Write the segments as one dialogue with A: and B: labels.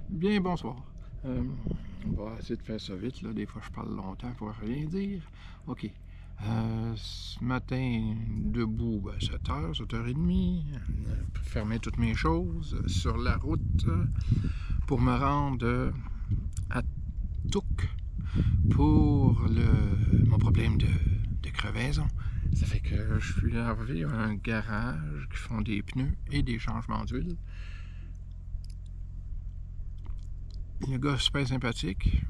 A: Bien, bonsoir. On va essayer de faire ça vite, là. Des fois, je parle longtemps pour rien dire. OK. Ce matin, debout, 7h, 7h30, fermer toutes mes choses, sur la route pour me rendre à Touques pour mon problème de crevaison. Ça fait que je suis arrivé à un garage qui font des pneus et des changements d'huile. Le gars super sympathique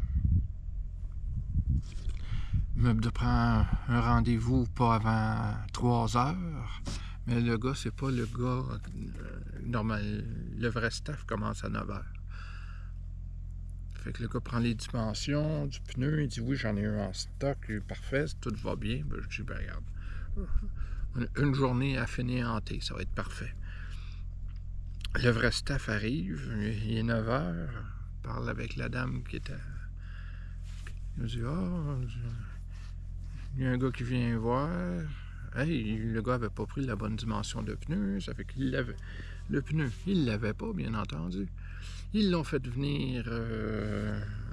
A: me prend un rendez-vous pas avant 3 heures, mais le gars, c'est pas le gars normal. Le vrai staff commence à 9 heures. Fait que le gars prend les dimensions du pneu, il dit oui, j'en ai un en stock, parfait, tout va bien. Ben, je dis ben regarde, une journée à finir en T, ça va être parfait. Le vrai staff arrive, il est 9 heures, parle avec la dame qui était. Il me dit il y a un gars qui vient voir. Hey, le gars avait pas pris la bonne dimension de pneu, ça fait qu'il l'avait. Le pneu, il l'avait pas, bien entendu. Ils l'ont fait venir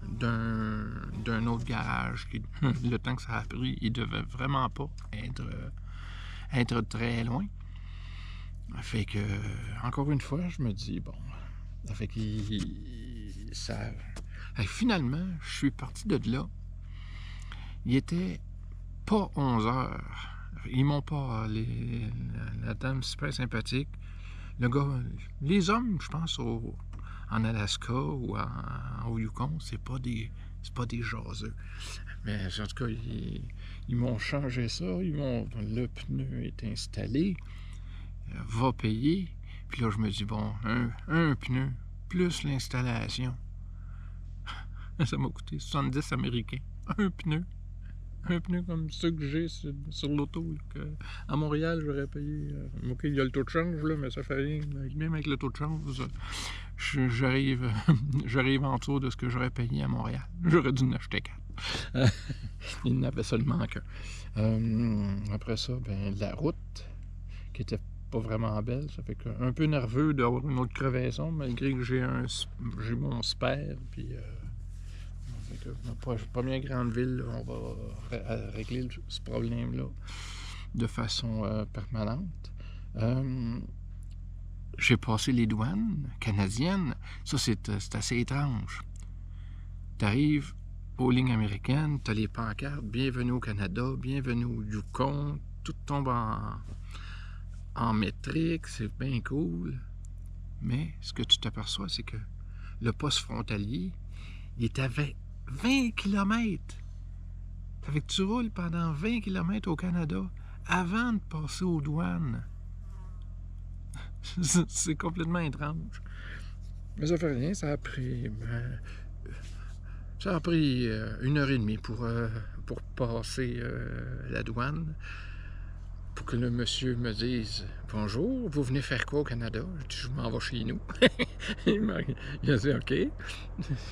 A: d'un autre garage. Le temps que ça a pris, il devait vraiment pas être très loin. Fait que, encore une fois, je me dis, bon, ça fait finalement, je suis parti de là. Il était pas 11 heures. Ils m'ont pas... la dame super sympathique. Le gars... Les hommes, je pense, en Alaska ou au Yukon, c'est pas des jaseux. Mais en tout cas, ils m'ont changé ça. Le pneu est installé. Va payer. Puis là, je me dis, bon, un pneu plus l'installation. Ça m'a coûté 70 américains. Un pneu comme ceux que j'ai sur l'auto. À Montréal, j'aurais payé. OK, il y a le taux de change, là, mais ça fait rien. Même avec le taux de change, j'arrive en dessous de ce que j'aurais payé à Montréal. J'aurais dû en acheter 4. Il n'avait seulement qu'un. Après ça, ben, la route, qui était pas vraiment belle, ça fait un peu nerveux d'avoir une autre crevaison, malgré que j'ai mon spare, puis. Dans la première grande ville, on va régler ce problème-là de façon permanente. J'ai passé les douanes canadiennes. Ça, c'est assez étrange. Tu arrives aux lignes américaines, tu as les pancartes « Bienvenue au Canada »,« Bienvenue au Yukon », tout tombe en métrique, c'est bien cool. Mais ce que tu t'aperçois, c'est que le poste frontalier, il est à 20 km. Ça fait que tu roules pendant 20 km au Canada avant de passer aux douanes. C'est complètement étrange. Mais ça fait rien, ça a pris 1h30 pour passer la douane. Pour que le monsieur me dise « Bonjour, vous venez faire quoi au Canada? » Je dis « Je m'en vais chez nous. » Il a dit « OK. »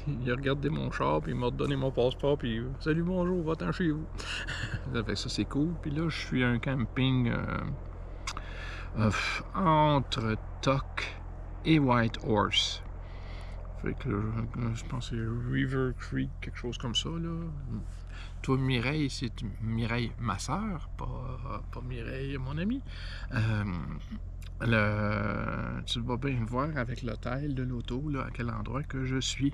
A: Il a regardé mon char, puis il m'a donné mon passeport, puis « Salut, bonjour, va-t'en chez vous. » Ça, c'est cool. Puis là, je suis à un camping entre Tuk et Whitehorse. Fait que je pense que c'est River Creek, quelque chose comme ça, là. Toi, Mireille, c'est Mireille, ma soeur, pas Mireille, mon amie. Tu vas bien voir avec l'hôtel de l'auto, là, à quel endroit que je suis.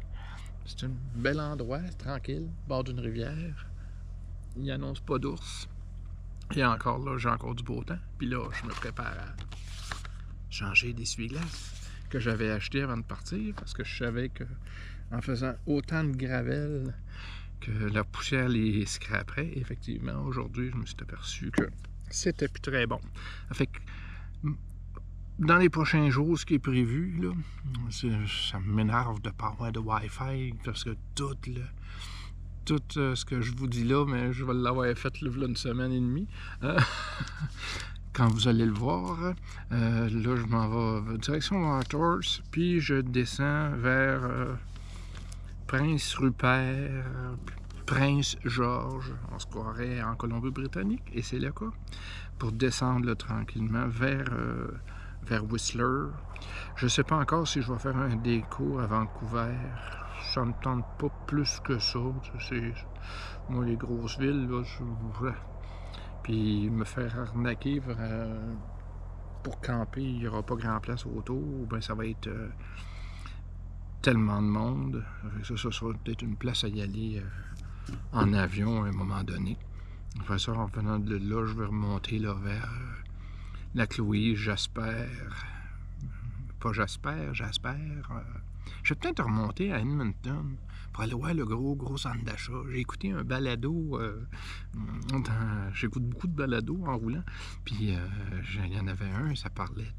A: C'est un bel endroit, tranquille, bord d'une rivière. Il annonce pas d'ours. Et encore là, j'ai encore du beau temps. Puis là, je me prépare à changer d'essuie-glace que j'avais acheté avant de partir, parce que je savais que en faisant autant de gravel, que la poussière les scraperait. Effectivement, aujourd'hui, je me suis aperçu que c'était plus très bon. Fait que, dans les prochains jours, ce qui est prévu, là, ça m'énerve de ne pas avoir de Wi-Fi, parce que tout ce que je vous dis là, mais je vais l'avoir fait là, une semaine et demie. Quand vous allez le voir, là, je m'en vais direction Whitehorse, puis je descends vers Prince Rupert, Prince George, on se croirait en Colombie-Britannique, et c'est le cas, pour descendre là, tranquillement vers vers Whistler. Je ne sais pas encore si je vais faire un déco à Vancouver. Ça me tente pas plus que ça. Moi, les grosses villes, là, puis me faire arnaquer pour camper, il n'y aura pas grand place autour, ben ça va être tellement de monde. Ça sera peut-être une place à y aller en avion à un moment donné. Après ça, en venant de là, je vais remonter là, vers Lac-Louise, Jasper. Pas Jasper. Je vais peut-être remonter à Edmonton pour aller voir le gros centre d'achat. J'ai écouté un balado. J'écoute beaucoup de balados en roulant. Puis il y en avait un, ça parlait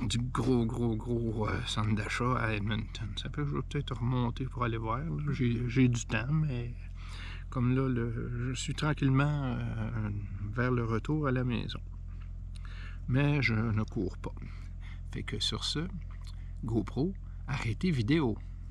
A: du gros centre d'achat à Edmonton. Ça peut, je vais peut-être remonter pour aller voir. J'ai du temps, mais comme là, je suis tranquillement vers le retour à la maison. Mais je ne cours pas. Fait que sur ce, GoPro, arrêtez vidéo.